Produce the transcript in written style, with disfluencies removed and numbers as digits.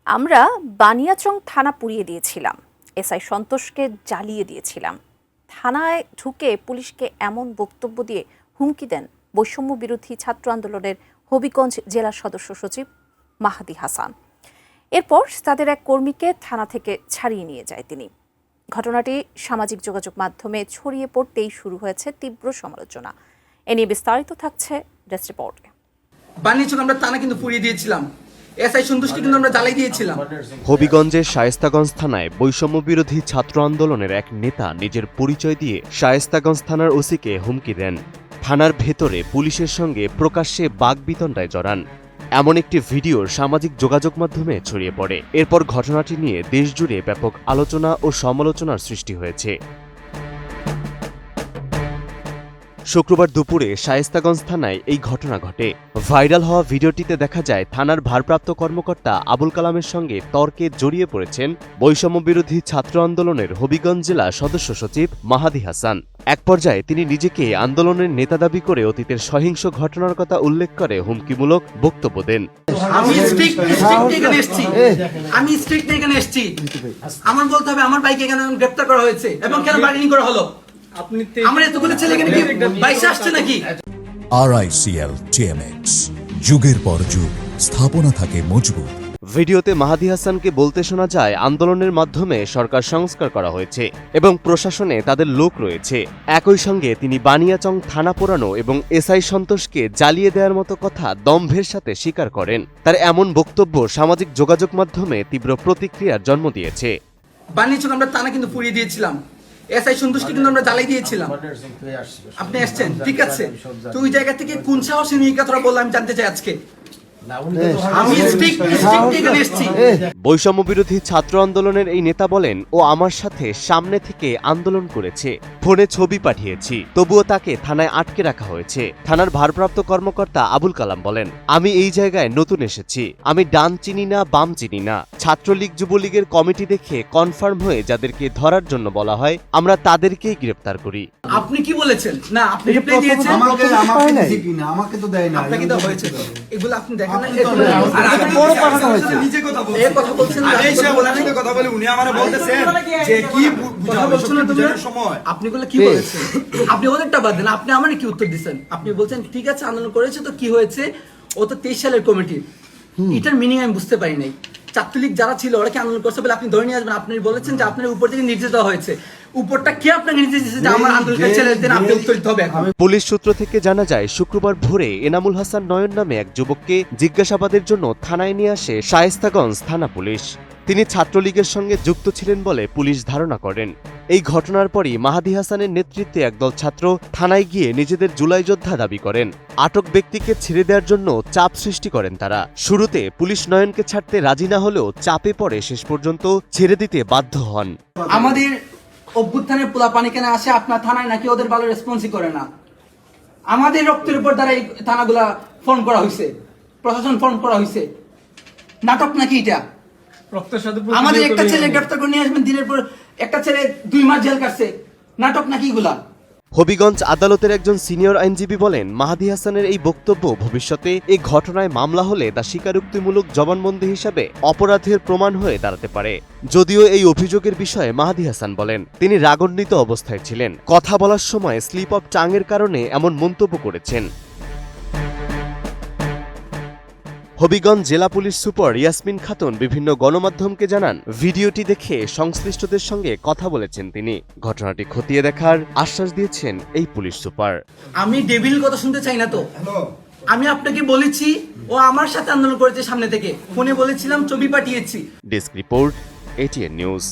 আমরা বানিয়াচং থানা পুড়িয়ে দিয়েছিলাম, এসআই সন্তোষকে জ্বালিয়ে দিয়েছিলাম। থানায় ঢুকে পুলিশকে এমন বক্তব্য দিয়ে হুমকি দেন বৈষম্য বিরোধী ছাত্র আন্দোলনের হবিগঞ্জ জেলা সদস্য সচিব মাহাদি হাসান। এরপর তাদের এক কর্মীকে থানা থেকে ছাড়িয়ে নিয়ে যায় তিনি। ঘটনাটি সামাজিক যোগাযোগ মাধ্যমে ছড়িয়ে পড়তেই শুরু হয়েছে তীব্র সমালোচনা। এ নিয়ে বিস্তারিত থাকছে ডেস্ক রিপোর্টে। বানিয়াচং আমরা থানা কিন্তু পুড়িয়ে দিয়েছিলাম, এসআই সন্তোষকে কিন্তু আমরা জ্বালিয়ে দিয়েছিলাম। হবিগঞ্জের শায়েস্তাগঞ্জ থানায় বৈষম্য বিরোধী ছাত্র আন্দোলনের এক নেতা নিজের পরিচয় দিয়ে শায়েস্তাগঞ্জ থানার ওসিকে হুমকি দেন। থানার ভেতরে পুলিশের সঙ্গে প্রকাশ্যে বাগবিতণ্ডায় জড়ান। এমন একটি ভিডিও সামাজিক যোগাযোগ মাধ্যমে ছড়িয়ে পড়ে। এরপর ঘটনাটি নিয়ে দেশজুড়ে ব্যাপক আলোচনা ও সমালোচনার সৃষ্টি হয়েছে। শুক্রবার দুপুরে শায়েস্তাগঞ্জ থানায় এই ঘটনা ঘটে। ভাইরাল হওয়া ভিডিওটিতে দেখা যায় থানার ভারপ্রাপ্ত কর্মকর্তা আবুল কালামের সঙ্গে তর্কে জড়িয়ে পড়েছেন বৈষম্য বিরোধী ছাত্র আন্দোলনের হবিগঞ্জ জেলা সদস্য সচিব মাহাদি হাসান। এক পর্যায়ে তিনি নিজেকে আন্দোলনের নেতা দাবি করে অতীতের সহিংস ঘটনার কথা উল্লেখ করে হুমকিমূলক বক্তব্য দেন। আমি স্ট্রিক্ট এখানে এসেছি, আমার বলতে হবে আমার বাইকে কেন গ্রেফতার করা হয়েছে এবং কেন বার্গেনিং করা হলো। আমার এতগুলো ছেলে এখানে কি বাইসে আসছে নাকি? RICL TMX, যুগের পর যুগ স্থাপনা থাকে মজবুত। ভিডিওতে মাহাদি হাসানকে বলতে শোনা যায় আন্দোলনের মাধ্যমে সরকার সংস্কার করা হয়েছে এবং প্রশাসনে তাদের লোক রয়েছে। একই সঙ্গে তিনি বানিয়াচং থানা পোড়ানো এবং এসআই সন্তোষকে জ্বালিয়ে দেওয়ার মতো কথা দম্ভের সাথে স্বীকার করেন। তার এমন বক্তব্য সামাজিক যোগাযোগ মাধ্যমে তীব্র প্রতিক্রিয়ার জন্ম দিয়েছে। বানিয়াচং আমরা থানা কিন্তু পুড়িয়ে দিয়েছিলাম, এসআই সন্তোষকে কিন্তু আমরা জ্বালিয়ে দিয়েছিলাম। আপনি আসছেন, ঠিক আছে, তো ওই জায়গা থেকে কোন সাহসে নিয়ে কথাটা বললাম আমি জানতে চাই আজকে। বৈষম্য বিরোধী ছাত্র আন্দোলনের এই নেতা বলেন, ও আমার সাথে সামনে থেকে আন্দোলন করেছে, ফোনে ছবি পাঠিয়েছি, তবুও তাকে থানায় আটকে রাখা হয়েছে। থানার ভারপ্রাপ্ত কর্মকর্তা আবুল কালাম বলেন, আমি এই জায়গায় নতুন এসেছি, আমি ডান চিনি না বাম চিনি না। ছাত্রলীগ যুবলীগের কমিটি দেখে কনফার্ম হয়ে যাদেরকে ধরার জন্য বলা হয় আমরা তাদেরকেই গ্রেফতার করি। আপনি কি বলেছেন? না আপনি রিপ্লাই দিয়েছেন, আমাকে তো দেয় না, আপনাকে তো হয়েছে। এগুলো আপনি দেখেন না, আর আমি বড় পাঠানো হয়েছে। নিজে কথা বলছেন, এই কথা বলছেন, আগে এসে বলার কথা বলে উনি আমারে বলতেছেন যে কি কথা বলছেন না তুমি সময় আপনি গুলো কি বলেছেন? আপনি ওদেরটা বাদ দেন, আপনি আমারে কি উত্তর দিবেন? আপনি বলছেন ঠিক আছে আন্দোলন করেছে তো কি হয়েছে, ও তো 23 সালের কমিটি। এটার মিনিং আমি বুঝতে পারি নাই। ছাত্রলীগ যারা ছিল ওরা কি আন্দোলন করছে বলে আপনি ধরে নিয়ে আসবেন? আপনি বলেছেন যে আপনার উপর থেকে নির্দেশ দেওয়া হয়েছে, উপরটা কে আপনাকে নির্দেশ দিয়েছে যে আমার আন্দোলনকে ছেড়ে দিতে আপনি উত্তর দিতে হবে? পুলিশ সূত্র থেকে জানা যায় শুক্রবার ভোরে এনামুল হাসান নয়ন নামে এক যুবককে জিজ্ঞাসাবাদের জন্য থানায় নিয়ে আসে শায়েস্তাগঞ্জ থানা পুলিশ। তিনি ছাত্রলীগের সঙ্গে যুক্ত ছিলেন বলে পুলিশ ধারণা করেন। এই ঘটনার পরই মাহাদি হাসানের নেতৃত্বে একদল ছাত্র থানায় গিয়ে নিজেদের জুলাই যোদ্ধা দাবি করেন। আটক ব্যক্তিকে ছেড়ে দেওয়ার জন্য চাপ সৃষ্টি করেন তারা। শুরুতে পুলিশ নয়নকে ছাড়তে রাজি না হলেও চাপে পড়ে শেষ পর্যন্ত ছেড়ে দিতে বাধ্য হন। আমাদের অভ্যুত্থানের পোলা পানি কেন আসে আপনার থানায়, নাকি ওদের ভালো রেসপন্সই করে না? আমাদের রক্তের উপর দ্বারা এই থানাগুলা ফর্ম করা হয়েছে, প্রশাসন ফর্ম করা হয়েছে। নাটক নাকি এটা? আমাদের একটা ছেলে গ্রেফতার করে নিয়ে আসবেন, দিনের পর একটা ছেলে 2 মাস জেল কাটছে। নাটক নাকি এগুলা? হবিগঞ্জ আদালতের একজন সিনিয়র আইনজীবী বলেন, মাহাদি হাসানের এই বক্তব্য ভবিষ্যতে এই ঘটনায় মামলা হলে তা স্বীকারোক্তিমূলক জবানবন্দি হিসাবে অপরাধের প্রমাণ হয়ে দাঁড়াতে পারে। যদিও এই অভিযোগের বিষয়ে মাহাদি হাসান বলেন, তিনি রাগান্বিত অবস্থায় ছিলেন, কথা বলার সময় স্লিপ অফ টাঙের কারণে এমন মন্তব্য করেছেন। হবিগঞ্জ জেলা পুলিশ সুপার ইয়াসমিন খাতুন বিভিন্ন গণমাধ্যমকে জানান, ভিডিওটি দেখে সংশ্লিষ্টদের সঙ্গে কথা বলেছেন তিনি। ঘটনাটি খতিয়ে দেখার আশ্বাস দিয়েছেন এই পুলিশ সুপার। আমি ডেভিল কথা শুনতে চাই না তো। আমি আপনাকে বলেছি ও আমার সাথে আন্দোলন করেছে, সামনে থেকে ফোনে বলেছিলাম, ছবি পাঠিয়েছি। Desk report, ATN news.